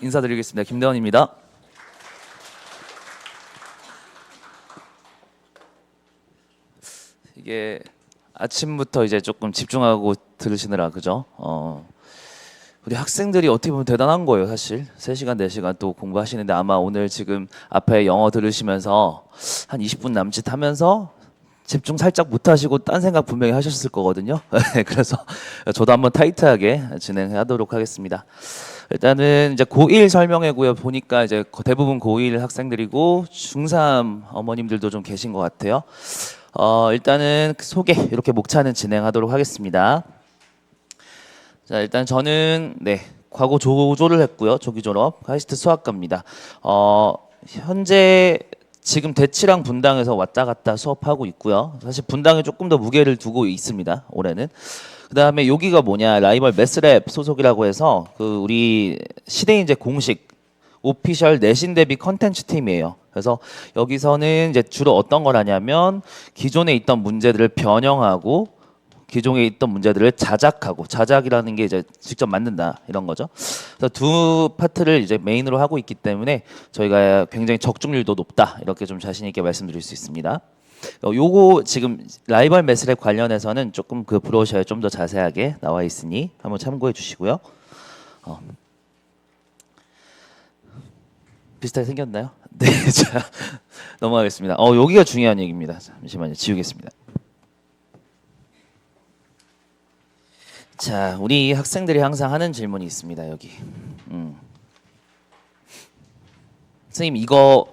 인사드리겠습니다. 김대원입니다. 이게 아침부터 이제 조금 집중하고 들으시느라 그죠? 우리 학생들이 어떻게 보면 대단한 거예요, 사실. 3시간, 4시간 또 공부하시는데 아마 오늘 지금 앞에 영어 들으시면서 한 20분 남짓 하면서 집중 살짝 못 하시고 딴 생각 분명히 하셨을 거거든요. 그래서 저도 한번 타이트하게 진행하도록 하겠습니다. 일단은 이제 고1 설명회고요. 보니까 이제 대부분 고1 학생들이고 중3 어머님들도 좀 계신 것 같아요. 일단은 소개 이렇게 목차는 진행하도록 하겠습니다. 자, 일단 저는 과거 조조를 했고요. 조기 졸업 카이스트 수학과입니다. 현재 지금 대치랑 분당에서 왔다 갔다 수업하고 있고요. 사실 분당에 조금 더 무게를 두고 있습니다. 올해는. 그 다음에 여기가 뭐냐, 라이벌 매스랩 소속이라고 해서 그 우리 시대인재 공식 오피셜 내신 대비 컨텐츠 팀이에요. 그래서 여기서는 이제 주로 어떤 걸 하냐면 기존에 있던 문제들을 변형하고 기존에 있던 문제들을 자작하고, 자작이라는 게 이제 직접 만든다 이런 거죠. 그래서 두 파트를 이제 메인으로 하고 있기 때문에 저희가 굉장히 적중률도 높다 이렇게 좀 자신 있게 말씀드릴 수 있습니다. 요거 지금 라이벌 매스랩 관련해서는 조금 그 브로셔에 좀 더 자세하게 나와 있으니 한번 참고해 주시고요. 비슷하게 생겼나요? 네, 자 넘어가겠습니다. 여기가 중요한 얘기입니다. 잠시만요, 지우겠습니다. 자, 우리 학생들이 항상 하는 질문이 있습니다. 여기. 선생님 이거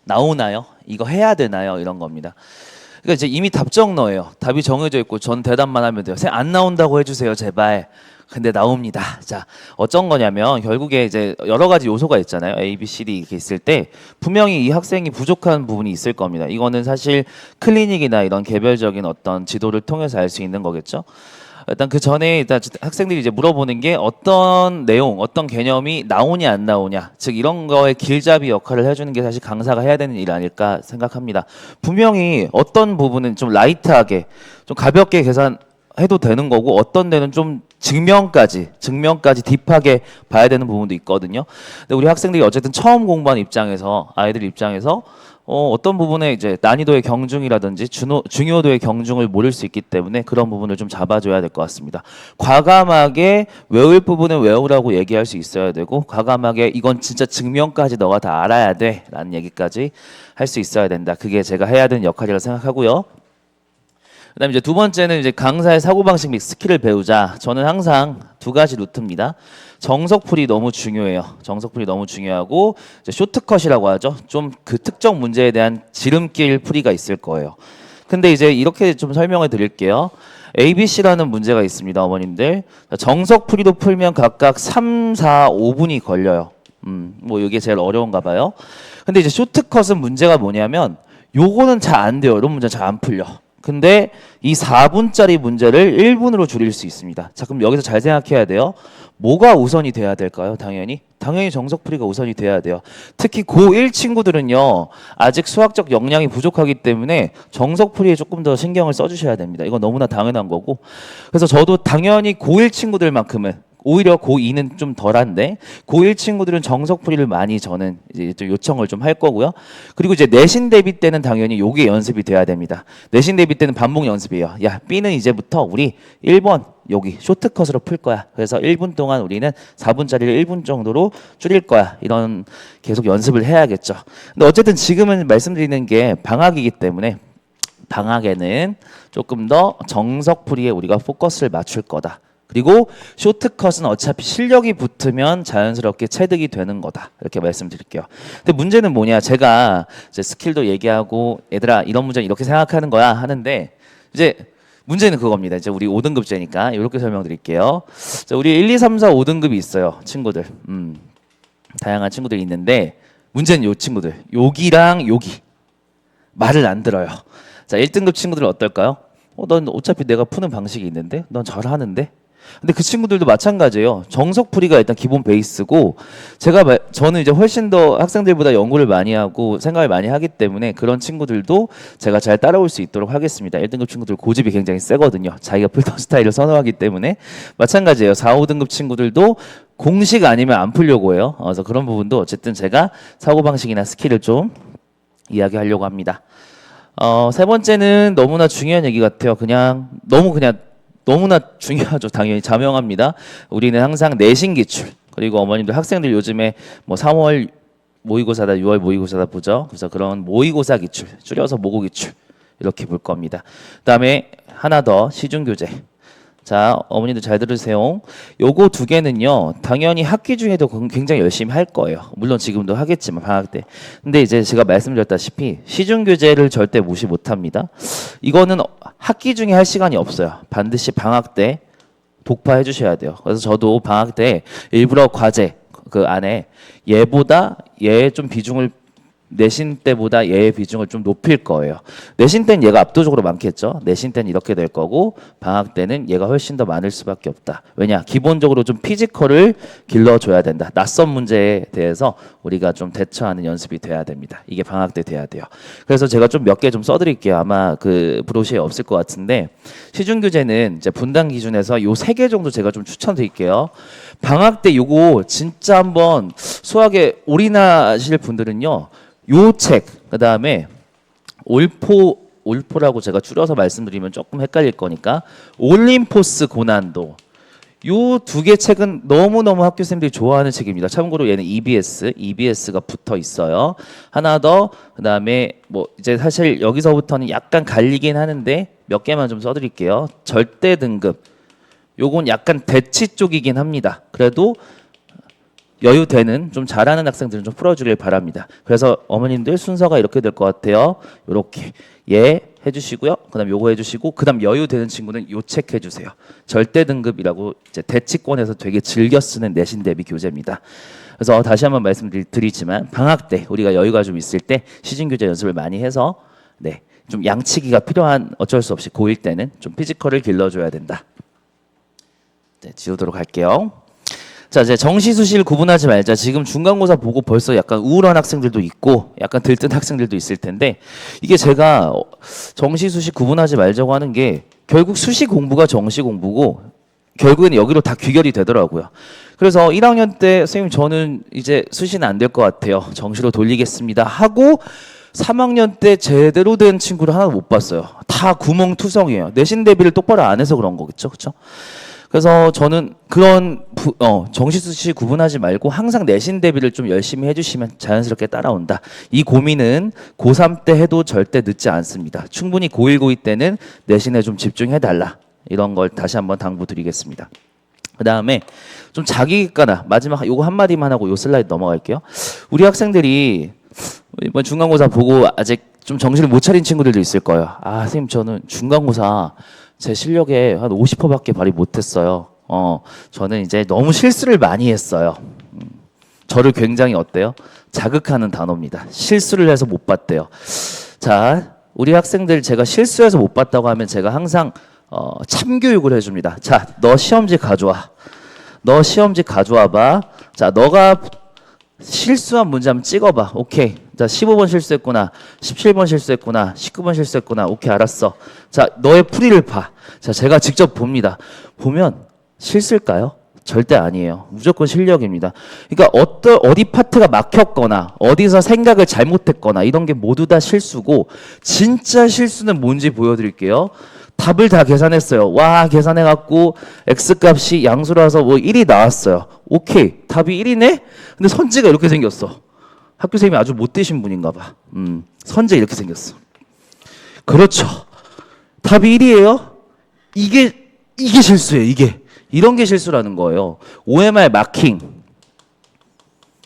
나오나요? 이거 해야 되나요? 이런 겁니다. 그러니까 이제 이미 답정너예요. 답이 정해져 있고 전 대답만 하면 돼요. 선생님 안 나온다고 해주세요, 제발. 근데 나옵니다. 자, 어쩐 거냐면 결국에 이제 여러 가지 요소가 있잖아요. A, B, C, D 이렇게 있을 때 분명히 이 학생이 부족한 부분이 있을 겁니다. 이거는 사실 클리닉이나 이런 개별적인 어떤 지도를 통해서 알 수 있는 거겠죠. 일단 그 전에 일단 학생들이 이제 물어보는 게 어떤 내용, 어떤 개념이 나오냐 안 나오냐, 즉 이런 거에 길잡이 역할을 해주는 게 사실 강사가 해야 되는 일 아닐까 생각합니다. 분명히 어떤 부분은 좀 라이트하게, 좀 가볍게 계산해도 되는 거고 어떤 데는 좀 증명까지 딥하게 봐야 되는 부분도 있거든요. 근데 우리 학생들이 어쨌든 처음 공부하는 입장에서, 아이들 입장에서 어떤 부분에 이제 난이도의 경중이라든지 중요도의 경중을 모를 수 있기 때문에 그런 부분을 좀 잡아줘야 될 것 같습니다. 과감하게 외울 부분은 외우라고 얘기할 수 있어야 되고, 과감하게 이건 진짜 증명까지 너가 다 알아야 돼 라는 얘기까지 할 수 있어야 된다. 그게 제가 해야 되는 역할이라고 생각하고요. 그다음에 이제 두 번째는 이제 강사의 사고방식 및 스킬을 배우자. 저는 항상 두 가지 루트입니다. 정석풀이 너무 중요해요. 정석풀이 너무 중요하고 이제 쇼트컷이라고 하죠. 좀 그 특정 문제에 대한 지름길 풀이가 있을 거예요. 근데 이제 이렇게 좀 설명을 드릴게요. ABC라는 문제가 있습니다, 어머님들. 정석풀이도 풀면 각각 3, 4, 5분이 걸려요. 뭐 이게 제일 어려운가 봐요. 근데 이제 쇼트컷은 문제가 뭐냐면 요거는 잘 안 돼요. 이런 문제는 잘 안 풀려. 근데 이 4분짜리 문제를 1분으로 줄일 수 있습니다. 자, 그럼 여기서 잘 생각해야 돼요. 뭐가 우선이 돼야 될까요? 당연히 정석풀이가 우선이 돼야 돼요. 특히 고1 친구들은요, 아직 수학적 역량이 부족하기 때문에 정석풀이에 조금 더 신경을 써주셔야 됩니다. 이건 너무나 당연한 거고, 그래서 저도 당연히 고1 친구들만큼은, 오히려 고2는 좀 덜한데 고1 친구들은 정석풀이를 많이 저는 이제 좀 요청을 좀 할 거고요. 그리고 이제 내신 대비 때는 당연히 요게 연습이 돼야 됩니다. 내신 대비 때는 반복 연습이에요. 야, B는 이제부터 우리 1번 여기 쇼트컷으로 풀 거야. 그래서 1분 동안 우리는 4분짜리를 1분 정도로 줄일 거야. 이런 계속 연습을 해야겠죠. 근데 어쨌든 지금은 말씀드리는 게 방학이기 때문에 방학에는 조금 더 정석풀이에 우리가 포커스를 맞출 거다. 그리고 쇼트컷은 어차피 실력이 붙으면 자연스럽게 체득이 되는 거다. 이렇게 말씀드릴게요. 근데 문제는 뭐냐? 제가 이제 스킬도 얘기하고 얘들아 이런 문제 이렇게 생각하는 거야 하는데 이제 문제는 그겁니다. 이제 우리 5등급제니까 이렇게 설명드릴게요. 자, 우리 1, 2, 3, 4, 5등급이 있어요. 친구들. 다양한 친구들이 있는데 문제는 요 친구들. 여기랑 여기. 말을 안 들어요. 자, 1등급 친구들은 어떨까요? 넌 어차피 내가 푸는 방식이 있는데? 넌 잘하는데? 근데 그 친구들도 마찬가지예요. 정석풀이가 일단 기본 베이스고, 저는 이제 훨씬 더 학생들보다 연구를 많이 하고 생각을 많이 하기 때문에 그런 친구들도 제가 잘 따라올 수 있도록 하겠습니다. 1등급 친구들 고집이 굉장히 세거든요. 자기가 풀던 스타일을 선호하기 때문에. 마찬가지예요. 4, 5등급 친구들도 공식 아니면 안 풀려고 해요. 그래서 그런 부분도 어쨌든 제가 사고방식이나 스킬을 좀 이야기하려고 합니다. 세 번째는 너무나 중요한 얘기 같아요. 너무나 중요하죠. 당연히 자명합니다. 우리는 항상 내신 기출, 그리고 어머님들 학생들 요즘에 뭐 3월 모의고사다 6월 모의고사다 보죠. 그래서 그런 모의고사 기출, 줄여서 모고 기출 이렇게 볼 겁니다. 그다음에 하나 더 시중교재. 자, 어머니들 잘 들으세요. 요거 두 개는요, 당연히 학기 중에도 굉장히 열심히 할 거예요. 물론 지금도 하겠지만, 방학 때. 근데 이제 제가 말씀드렸다시피, 시중교재를 절대 무시 못 합니다. 이거는 학기 중에 할 시간이 없어요. 반드시 방학 때 독파해 주셔야 돼요. 그래서 저도 방학 때 일부러 과제 그 안에 얘보다 얘의 좀 비중을 내신 때보다 얘의 비중을 좀 높일 거예요. 내신 때는 얘가 압도적으로 많겠죠. 내신 때는 이렇게 될 거고 방학 때는 얘가 훨씬 더 많을 수밖에 없다. 왜냐? 기본적으로 좀 피지컬을 길러줘야 된다. 낯선 문제에 대해서 우리가 좀 대처하는 연습이 돼야 됩니다. 이게 방학 때 돼야 돼요. 그래서 제가 좀 몇 개 좀 써드릴게요. 아마 그 브로시에 없을 것 같은데 시중교재는 이제 분당 기준에서 요 3개 정도 제가 좀 추천드릴게요. 방학 때 요거 진짜 한번 수학에 올인하실 분들은요. 요 책, 그 다음에 올포라고 제가 줄여서 말씀드리면 조금 헷갈릴 거니까 올림포스 고난도 요 2개 책은 너무너무 학교생들이 좋아하는 책입니다. 참고로 얘는 EBS가 붙어 있어요. 하나 더, 그 다음에 뭐 이제 사실 여기서부터는 약간 갈리긴 하는데 몇 개만 좀 써드릴게요. 절대 등급. 요건 약간 대치 쪽이긴 합니다. 그래도 여유되는 좀 잘하는 학생들은 좀 풀어주길 바랍니다. 그래서 어머님들 순서가 이렇게 될 것 같아요. 요렇게 얘 해주시고요. 그다음 요거 해주시고 그다음 여유되는 친구는 요 책 해주세요. 절대 등급이라고 이제 대치권에서 되게 즐겨 쓰는 내신 대비 교재입니다. 그래서 다시 한번 말씀드리지만 방학 때 우리가 여유가 좀 있을 때 시중교재 연습을 많이 해서 좀 양치기가 필요한 어쩔 수 없이 고1 때는 좀 피지컬을 길러줘야 된다. 지우도록 할게요. 자, 이제 정시수시를 구분하지 말자. 지금 중간고사 보고 벌써 약간 우울한 학생들도 있고 약간 들뜬 학생들도 있을 텐데 이게 제가 정시수시 구분하지 말자고 하는 게 결국 수시 공부가 정시 공부고 결국에는 여기로 다 귀결이 되더라고요. 그래서 1학년 때 선생님 저는 이제 수시는 안 될 것 같아요. 정시로 돌리겠습니다 하고 3학년 때 제대로 된 친구를 하나도 못 봤어요. 다 구멍투성이에요. 내신 대비를 똑바로 안 해서 그런 거겠죠. 그렇죠? 그래서 저는 그런 정시수시 구분하지 말고 항상 내신 대비를 좀 열심히 해주시면 자연스럽게 따라온다. 이 고민은 고3 때 해도 절대 늦지 않습니다. 충분히 고1, 고2 때는 내신에 좀 집중해달라. 이런 걸 다시 한번 당부드리겠습니다. 그 다음에 좀 자기객관화. 마지막 요거 한마디만 하고 요 슬라이드 넘어갈게요. 우리 학생들이 이번 중간고사 보고 아직 좀 정신을 못 차린 친구들도 있을 거예요. 아, 선생님 저는 중간고사 제 실력에 한 50%밖에 발휘 못했어요. 저는 이제 너무 실수를 많이 했어요. 저를 굉장히 어때요? 자극하는 단어입니다. 실수를 해서 못 봤대요. 자, 우리 학생들 제가 실수해서 못 봤다고 하면 제가 항상 참교육을 해줍니다. 자, 너 시험지 가져와. 너 시험지 가져와봐. 자, 너가 실수한 문제 한번 찍어봐. 오케이. 자, 15번 실수했구나. 17번 실수했구나. 19번 실수했구나. 오케이, 알았어. 자, 너의 풀이를 봐. 자, 제가 직접 봅니다. 보면 실수일까요? 절대 아니에요. 무조건 실력입니다. 그러니까 어디 파트가 막혔거나 어디서 생각을 잘못했거나 이런 게 모두 다 실수고 진짜 실수는 뭔지 보여드릴게요. 답을 다 계산했어요. 와, 계산해갖고 X값이 양수라서 뭐 1이 나왔어요. 오케이, 답이 1이네? 근데 선지가 이렇게 생겼어. 학교 선생님이 아주 못되신 분인가 봐. 선지가 이렇게 생겼어. 그렇죠. 답이 1이에요? 이게 실수예요, 이게. 이런 게 실수라는 거예요. OMR 마킹.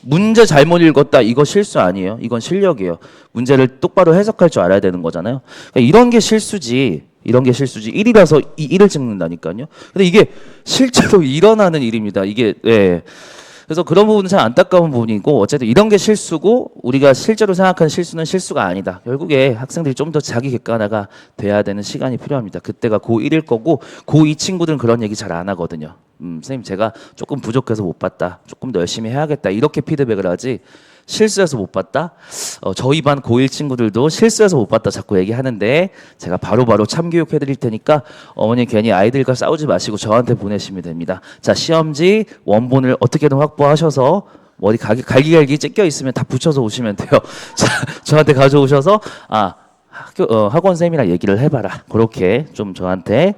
문제 잘못 읽었다. 이거 실수 아니에요. 이건 실력이에요. 문제를 똑바로 해석할 줄 알아야 되는 거잖아요. 그러니까 이런 게 실수지. 1이라서 이 1을 찍는다니까요. 근데 이게 실제로 일어나는 일입니다. 이게 그래서 그런 부분은 참 안타까운 부분이고 어쨌든 이런 게 실수고 우리가 실제로 생각하는 실수는 실수가 아니다. 결국에 학생들이 좀 더 자기 객관화가 돼야 되는 시간이 필요합니다. 그때가 고1일 거고 고2 친구들은 그런 얘기 잘 안 하거든요. 선생님 제가 조금 부족해서 못 봤다. 조금 더 열심히 해야겠다. 이렇게 피드백을 하지 실수해서 못 봤다? 저희 반 고1 친구들도 실수해서 못 봤다 자꾸 얘기하는데 제가 바로바로 참교육 해드릴 테니까 어머니 괜히 아이들과 싸우지 마시고 저한테 보내시면 됩니다. 자, 시험지 원본을 어떻게든 확보하셔서 어디 갈기갈기 찢겨 있으면 다 붙여서 오시면 돼요. 자, 저한테 가져오셔서 학원 쌤이랑 얘기를 해봐라. 그렇게 좀 저한테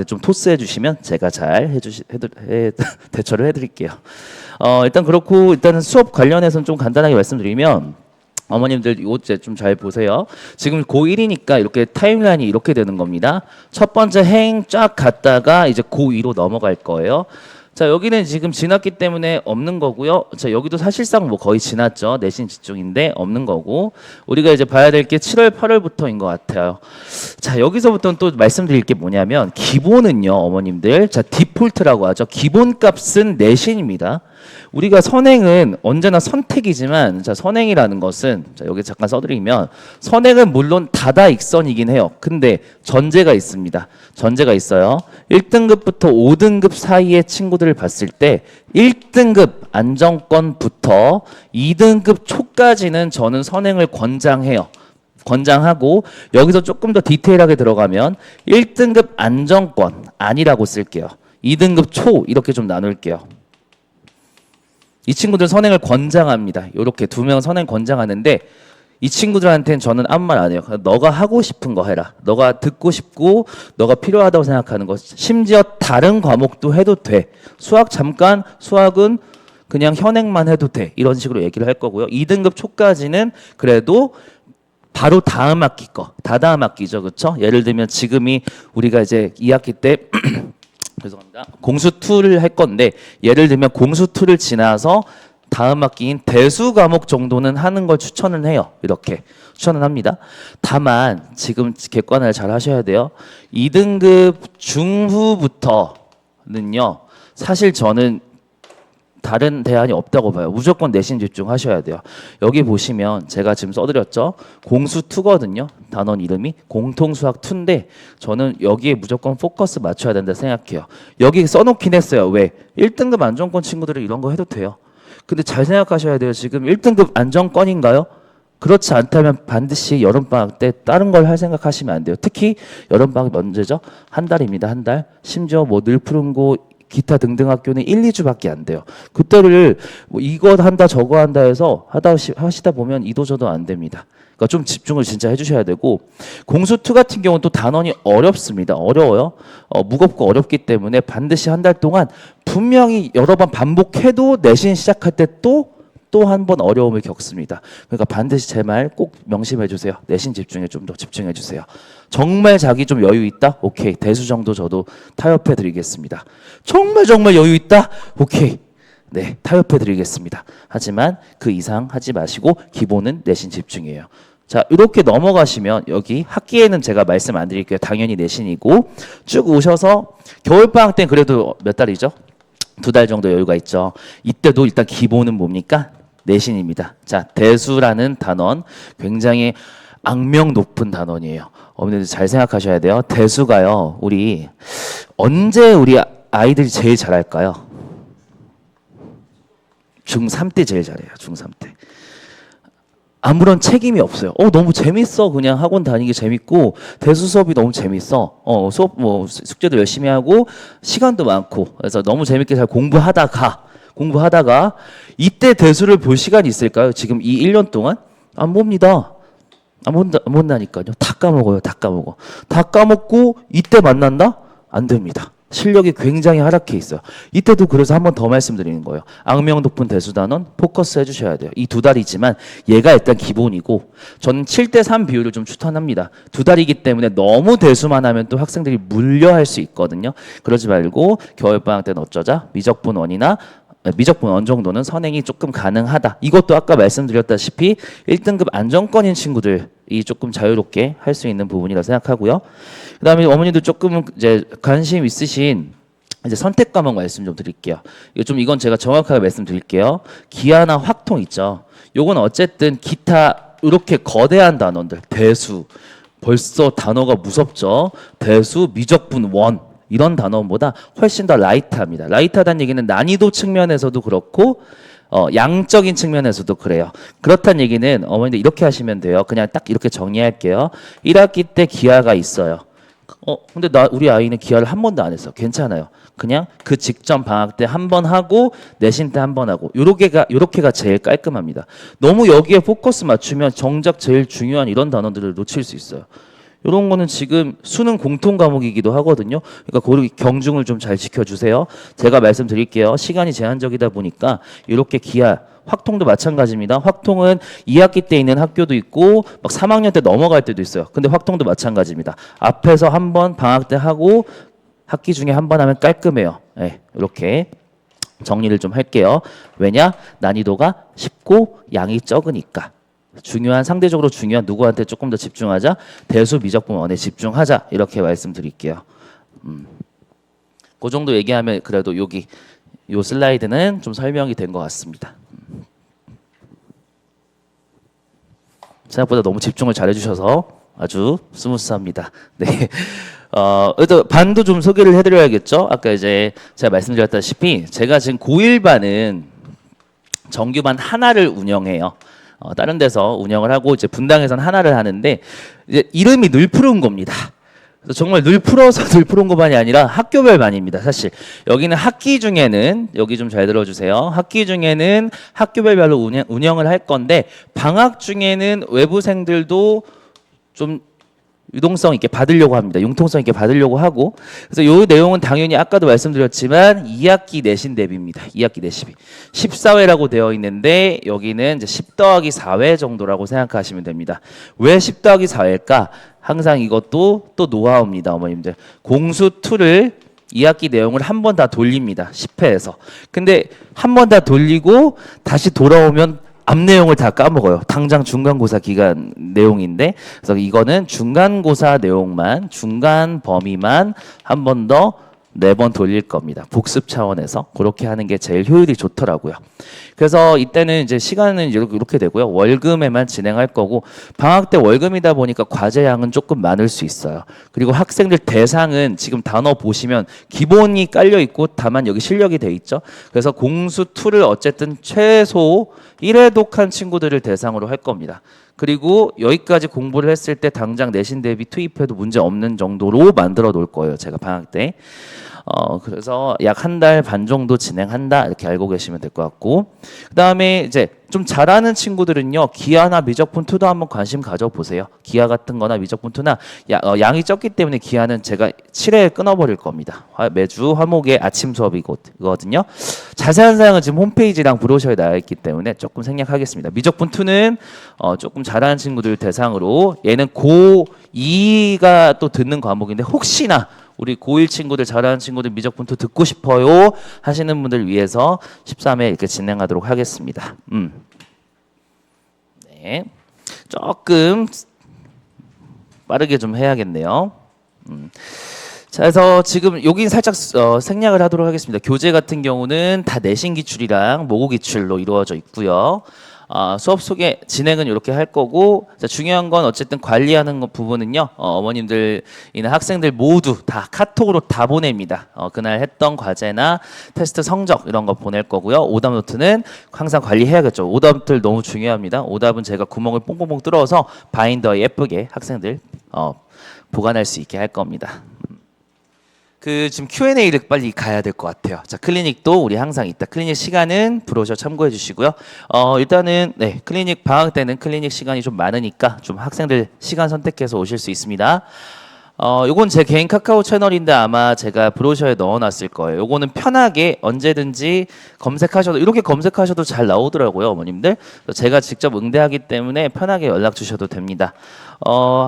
좀 토스해 주시면 제가 잘 대처를 해드릴게요. 일단 그렇고 일단은 수업 관련해서는 좀 간단하게 말씀드리면 어머님들 이제 좀 잘 보세요. 지금 고1이니까 이렇게 타임라인이 이렇게 되는 겁니다. 첫 번째 행 쫙 갔다가 이제 고2로 넘어갈 거예요. 자, 여기는 지금 지났기 때문에 없는 거고요. 자, 여기도 사실상 뭐 거의 지났죠. 내신 집중인데 없는 거고. 우리가 이제 봐야 될 게 7월, 8월부터인 것 같아요. 자, 여기서부터는 또 말씀드릴 게 뭐냐면 기본은요, 어머님들. 자, 디폴트라고 하죠. 기본값은 내신입니다. 우리가 선행은 언제나 선택이지만 자, 선행이라는 것은 자, 여기 잠깐 써드리면 선행은 물론 다다익선이긴 해요. 근데 전제가 있습니다. 전제가 있어요. 1등급부터 5등급 사이의 친구들을 봤을 때 1등급 안정권부터 2등급 초까지는 저는 선행을 권장해요. 권장하고 여기서 조금 더 디테일하게 들어가면 1등급 안정권 아니라고 쓸게요. 2등급 초 이렇게 좀 나눌게요. 이 친구들 선행을 권장합니다. 이렇게 두 명 선행 권장하는데 이 친구들한테는 저는 아무 말 안 해요. 너가 하고 싶은 거 해라. 너가 듣고 싶고 너가 필요하다고 생각하는 거. 심지어 다른 과목도 해도 돼. 수학 잠깐, 수학은 그냥 현행만 해도 돼. 이런 식으로 얘기를 할 거고요. 2등급 초까지는 그래도 바로 다음 학기 거. 다다음 학기죠. 그렇죠? 예를 들면 지금이 우리가 이제 2학기 때 죄송합니다. 공수2를 할 건데 예를 들면 공수2를 지나서 다음 학기인 대수 과목 정도는 하는 걸 추천을 해요. 이렇게 추천을 합니다. 다만 지금 객관을 잘 하셔야 돼요. 2등급 중후부터는요. 사실 저는 다른 대안이 없다고 봐요. 무조건 내신 집중하셔야 돼요. 여기 보시면 제가 지금 써드렸죠. 공수2거든요. 단원 이름이 공통수학2인데 저는 여기에 무조건 포커스 맞춰야 된다 생각해요. 여기 써놓긴 했어요. 왜? 1등급 안정권 친구들은 이런 거 해도 돼요. 근데 잘 생각하셔야 돼요. 지금 1등급 안정권인가요? 그렇지 않다면 반드시 여름방학 때 다른 걸 할 생각하시면 안 돼요. 특히 여름방학이 언제죠? 한 달입니다. 한 달. 심지어 뭐 늘푸른고 기타 등등 학교는 1, 2주밖에 안 돼요. 그때를 뭐 이거 한다 저거 한다 해서 하시다 보면 이도저도 안 됩니다. 그러니까 좀 집중을 진짜 해주셔야 되고 공수2 같은 경우는 또 단원이 어렵습니다. 어려워요. 무겁고 어렵기 때문에 반드시 한 달 동안 분명히 여러 번 반복해도 내신 시작할 때 또 한 번 어려움을 겪습니다. 그러니까 반드시 제 말 꼭 명심해 주세요. 내신 집중에 좀 더 집중해 주세요. 정말 자기 좀 여유 있다? 오케이. 대수 정도 저도 타협해 드리겠습니다. 정말 여유 있다? 오케이. 네, 타협해 드리겠습니다. 하지만 그 이상 하지 마시고 기본은 내신 집중이에요. 자, 이렇게 넘어가시면 여기 학기에는 제가 말씀 안 드릴게요. 당연히 내신이고 쭉 오셔서 겨울방학 때는 그래도 몇 달이죠? 2달 정도 여유가 있죠. 이때도 일단 기본은 뭡니까? 내신입니다. 자, 대수라는 단원 굉장히 악명 높은 단원이에요. 어머니들 잘 생각하셔야 돼요. 대수가요. 우리 언제 우리 아이들이 제일 잘할까요? 중3 때 제일 잘해요. 중3 때. 아무런 책임이 없어요. 너무 재밌어. 그냥 학원 다니기 재밌고 대수 수업이 너무 재밌어. 수업 뭐 숙제도 열심히 하고 시간도 많고 그래서 너무 재밌게 잘 공부하다가 이때 대수를 볼 시간이 있을까요? 지금 이 1년 동안 안 봅니다. 안 본다니까요. 다 까먹어요. 다 까먹고 이때 만난다? 안 됩니다. 실력이 굉장히 하락해 있어요. 이때도 그래서 한 번 더 말씀드리는 거예요. 악명 높은 대수단원 포커스 해주셔야 돼요. 이 2달이지만 얘가 일단 기본이고 저는 7대3 비율을 좀 추천합니다. 2달이기 때문에 너무 대수만 하면 또 학생들이 물려할 수 있거든요. 그러지 말고 겨울방학 때는 어쩌자 미적분 원이나 미적분 원 정도는 선행이 조금 가능하다. 이것도 아까 말씀드렸다시피 1등급 안정권인 친구들이 조금 자유롭게 할 수 있는 부분이라 생각하고요. 그다음에 어머니도 조금 이제 관심 있으신 이제 선택 과목 말씀 좀 드릴게요. 이건 제가 정확하게 말씀드릴게요. 기하나 확통 있죠. 요건 어쨌든 기타 이렇게 거대한 단원들 대수 벌써 단어가 무섭죠. 대수 미적분 원 이런 단원보다 훨씬 더 라이트합니다. 라이트하다는 얘기는 난이도 측면에서도 그렇고 양적인 측면에서도 그래요. 그렇다는 얘기는 어머니들 이렇게 하시면 돼요. 그냥 딱 이렇게 정리할게요. 1학기 때 기하가 있어요. 근데 우리 아이는 기하를 한 번도 안 했어. 괜찮아요. 그냥 그 직전 방학 때 한 번 하고 내신 때 한 번 하고 요렇게가 제일 깔끔합니다. 너무 여기에 포커스 맞추면 정작 제일 중요한 이런 단어들을 놓칠 수 있어요. 이런 거는 지금 수능 공통 과목이기도 하거든요. 그러니까 그 경중을 좀 잘 지켜주세요. 제가 말씀드릴게요. 시간이 제한적이다 보니까 이렇게 기하 확통도 마찬가지입니다. 확통은 2학기 때 있는 학교도 있고 막 3학년 때 넘어갈 때도 있어요. 근데 확통도 마찬가지입니다. 앞에서 한 번 방학 때 하고 학기 중에 한 번 하면 깔끔해요. 네, 이렇게 정리를 좀 할게요. 왜냐? 난이도가 쉽고 양이 적으니까. 상대적으로 중요한 누구한테 조금 더 집중하자. 대수 미적분원에 집중하자. 이렇게 말씀드릴게요. 그 정도 얘기하면 그래도 여기 요 슬라이드는 좀 설명이 된 것 같습니다. 생각보다 너무 집중을 잘 해주셔서 아주 스무스합니다. 네. 그래도 반도 좀 소개를 해드려야겠죠. 아까 이제 제가 말씀드렸다시피 제가 지금 고1반은 정규반 하나를 운영해요. 다른 데서 운영을 하고 이제 분당에서는 하나를 하는데 이제 이름이 늘 푸른 겁니다. 그래서 정말 늘 풀어서 늘 푸른 것만이 아니라 학교별 반입니다. 사실 여기는 학기 중에는 여기 좀 잘 들어주세요. 학기 중에는 학교별로 운영을 할 건데 방학 중에는 외부생들도 좀 유동성 있게 받으려고 합니다. 융통성 있게 받으려고 하고 그래서 이 내용은 당연히 아까도 말씀드렸지만 2학기 내신 대비입니다. 2학기 내신 14회라고 되어 있는데 여기는 이제 10 더하기 4회 정도라고 생각하시면 됩니다. 왜 10 더하기 4회일까? 항상 이것도 또 노하우입니다. 어머님들. 공수2를 2학기 내용을 한 번 다 돌립니다. 10회에서. 근데 한 번 다 돌리고 다시 돌아오면 앞 내용을 다 까먹어요. 당장 중간고사 기간 내용인데 그래서 이거는 중간고사 내용만 중간 범위만 한 번 더 4번 돌릴 겁니다. 복습 차원에서 그렇게 하는 게 제일 효율이 좋더라고요. 그래서 이때는 이제 시간은 이렇게 되고요. 월금에만 진행할 거고 방학 때 월금이다 보니까 과제 양은 조금 많을 수 있어요. 그리고 학생들 대상은 지금 단어 보시면 기본이 깔려 있고 다만 여기 실력이 돼 있죠. 그래서 공수2를 어쨌든 최소 1회 독한 친구들을 대상으로 할 겁니다. 그리고 여기까지 공부를 했을 때 당장 내신 대비 투입해도 문제 없는 정도로 만들어 놓을 거예요. 제가 방학 때. 그래서 약 한 달 반 정도 진행한다 이렇게 알고 계시면 될 것 같고 그 다음에 이제 좀 잘하는 친구들은요 기하나 미적분2도 한번 관심 가져보세요. 기하 같은 거나 미적분2나 양이 적기 때문에 기하는 제가 7회에 끊어버릴 겁니다. 매주 화목의 아침 수업이거든요. 자세한 사항은 지금 홈페이지랑 브로셔에 나와 있기 때문에 조금 생략하겠습니다. 미적분2는 조금 잘하는 친구들 대상으로 얘는 고2가 또 듣는 과목인데 혹시나 우리 고1 친구들 잘하는 친구들 미적분2 듣고 싶어요 하시는 분들 위해서 13회 이렇게 진행하도록 하겠습니다. 네, 조금 빠르게 좀 해야겠네요. 자, 그래서 지금 여긴 살짝 생략을 하도록 하겠습니다. 교재 같은 경우는 다 내신 기출이랑 모고 기출로 이루어져 있고요. 수업 속에 진행은 이렇게 할 거고 자, 중요한 건 어쨌든 관리하는 부분은요 어머님들이나 학생들 모두 다 카톡으로 다 보냅니다. 그날 했던 과제나 테스트 성적 이런 거 보낼 거고요. 오답 노트는 항상 관리해야겠죠. 오답들 너무 중요합니다. 오답은 제가 구멍을 뽕뽕뽕 뚫어서 바인더에 예쁘게 학생들 보관할 수 있게 할 겁니다. 지금 Q&A를 빨리 가야 될 것 같아요. 자, 클리닉도 우리 항상 있다. 클리닉 시간은 브로셔 참고해 주시고요. 일단은 네, 클리닉 방학 때는 클리닉 시간이 좀 많으니까 좀 학생들 시간 선택해서 오실 수 있습니다. 요건 제 개인 카카오 채널인데 아마 제가 브로셔에 넣어놨을 거예요. 요거는 편하게 언제든지 검색하셔도 이렇게 검색하셔도 잘 나오더라고요, 어머님들. 제가 직접 응대하기 때문에 편하게 연락 주셔도 됩니다.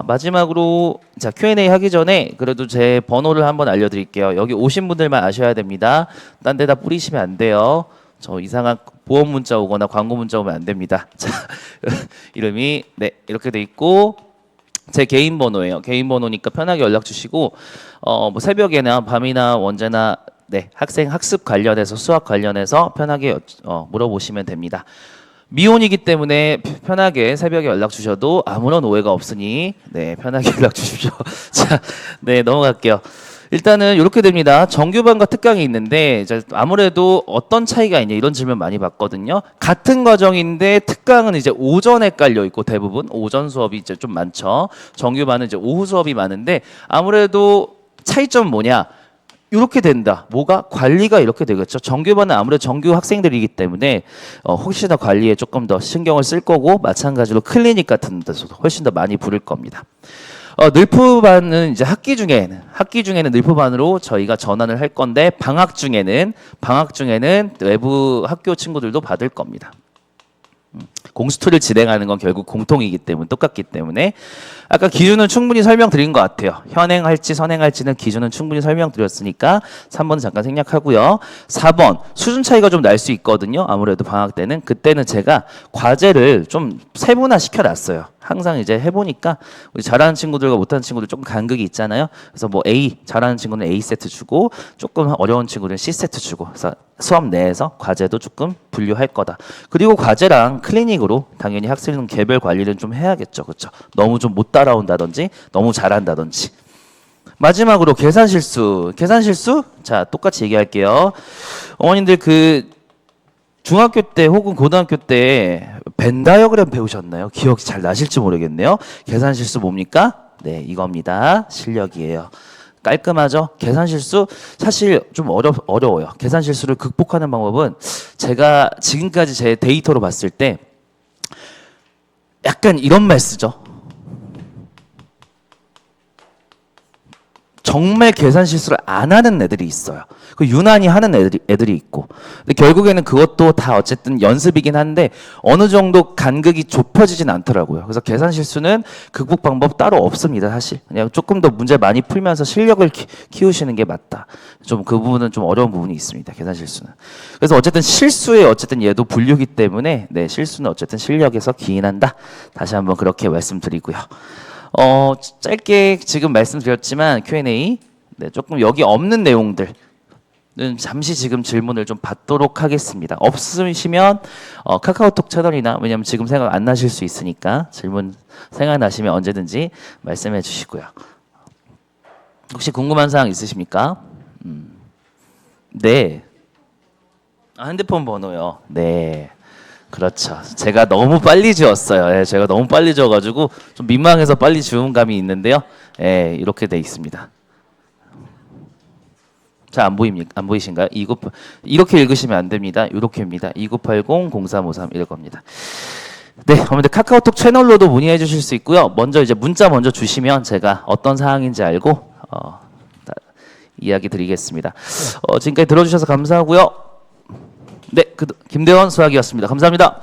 마지막으로 자 Q&A 하기 전에 그래도 제 번호를 한번 알려드릴게요. 여기 오신 분들만 아셔야 됩니다. 딴 데다 뿌리시면 안 돼요. 저 이상한 보험 문자 오거나 광고 문자 오면 안 됩니다. 자, 이름이 네 이렇게 돼 있고. 제 개인 번호예요. 개인 번호니까 편하게 연락 주시고 뭐 새벽에나 밤이나 언제나 네, 학생 학습 관련해서 수학 관련해서 편하게 물어보시면 됩니다. 미혼이기 때문에 편하게 새벽에 연락 주셔도 아무런 오해가 없으니 네, 편하게 연락 주십시오. 자, 네, 넘어갈게요. 일단은 이렇게 됩니다. 정규반과 특강이 있는데 이제 아무래도 어떤 차이가 있냐 이런 질문 많이 받거든요. 같은 과정인데 특강은 이제 오전에 깔려 있고 대부분 오전 수업이 이제 좀 많죠. 정규반은 이제 오후 수업이 많은데 아무래도 차이점은 뭐냐? 이렇게 된다. 뭐가? 관리가 이렇게 되겠죠. 정규반은 아무래도 정규 학생들이기 때문에 혹시나 관리에 조금 더 신경을 쓸 거고 마찬가지로 클리닉 같은 데서도 훨씬 더 많이 부를 겁니다. 늘프반은 이제 학기 중에는 늘프반으로 저희가 전환을 할 건데 방학 중에는 외부 학교 친구들도 받을 겁니다. 공수투를 진행하는 건 결국 공통이기 때문에 똑같기 때문에 아까 기준은 충분히 설명드린 것 같아요. 현행할지 선행할지는 기준은 충분히 설명드렸으니까 3번 잠깐 생략하고요. 4번 수준 차이가 좀 날 수 있거든요. 아무래도 방학 때는 그때는 제가 과제를 좀 세분화 시켜놨어요. 항상 이제 해보니까 우리 잘하는 친구들과 못하는 친구들 조금 간극이 있잖아요. 그래서 뭐 A 잘하는 친구는 A 세트 주고 조금 어려운 친구들은 C 세트 주고 그래서 수업 내에서 과제도 조금 분류할 거다. 그리고 과제랑 클리닉으로 당연히 학생 개별 관리를 좀 해야겠죠. 그렇죠? 너무 좀 못 따라온다든지 너무 잘한다든지. 마지막으로 계산 실수. 자, 똑같이 얘기할게요. 어머님들 그 중학교 때 혹은 고등학교 때 벤 다이어그램 배우셨나요? 기억이 잘 나실지 모르겠네요. 계산 실수 뭡니까? 네, 이겁니다. 실력이에요. 깔끔하죠? 계산 실수 사실 좀 어려워요. 계산 실수를 극복하는 방법은 제가 지금까지 제 데이터로 봤을 때 약간 이런 말 쓰죠. 정말 계산 실수를 안 하는 애들이 있어요. 그 유난히 하는 애들이 있고. 근데 결국에는 그것도 다 어쨌든 연습이긴 한데 어느 정도 간극이 좁혀지진 않더라고요. 그래서 계산 실수는 극복 방법 따로 없습니다. 사실 그냥 조금 더 문제 많이 풀면서 실력을 키우시는 게 맞다. 좀 그 부분은 좀 어려운 부분이 있습니다. 계산 실수는. 그래서 어쨌든 실수에 어쨌든 얘도 분류기 때문에 네, 실수는 어쨌든 실력에서 기인한다. 다시 한번 그렇게 말씀드리고요. 짧게 지금 말씀드렸지만 Q&A 네, 조금 여기 없는 내용들은 잠시 지금 질문을 좀 받도록 하겠습니다. 없으시면 카카오톡 채널이나 왜냐면 지금 생각 안 나실 수 있으니까 질문 생각나시면 언제든지 말씀해 주시고요. 혹시 궁금한 사항 있으십니까? 네. 핸드폰 번호요. 네. 그렇죠. 제가 너무 빨리 지웠어요. 예, 제가 너무 빨리 지워가지고 좀 민망해서 빨리 지운 감이 있는데요. 예, 이렇게 돼 있습니다. 자, 안 보입니까? 안 보이신가요? 이렇게 읽으시면 안 됩니다. 이렇게입니다. 2980-0353 이럴 겁니다. 네, 여러분들 카카오톡 채널로도 문의해 주실 수 있고요. 먼저 이제 문자 먼저 주시면 제가 어떤 사항인지 알고 이야기 드리겠습니다. 지금까지 들어주셔서 감사하고요. 네, 김대원 수학이었습니다. 감사합니다.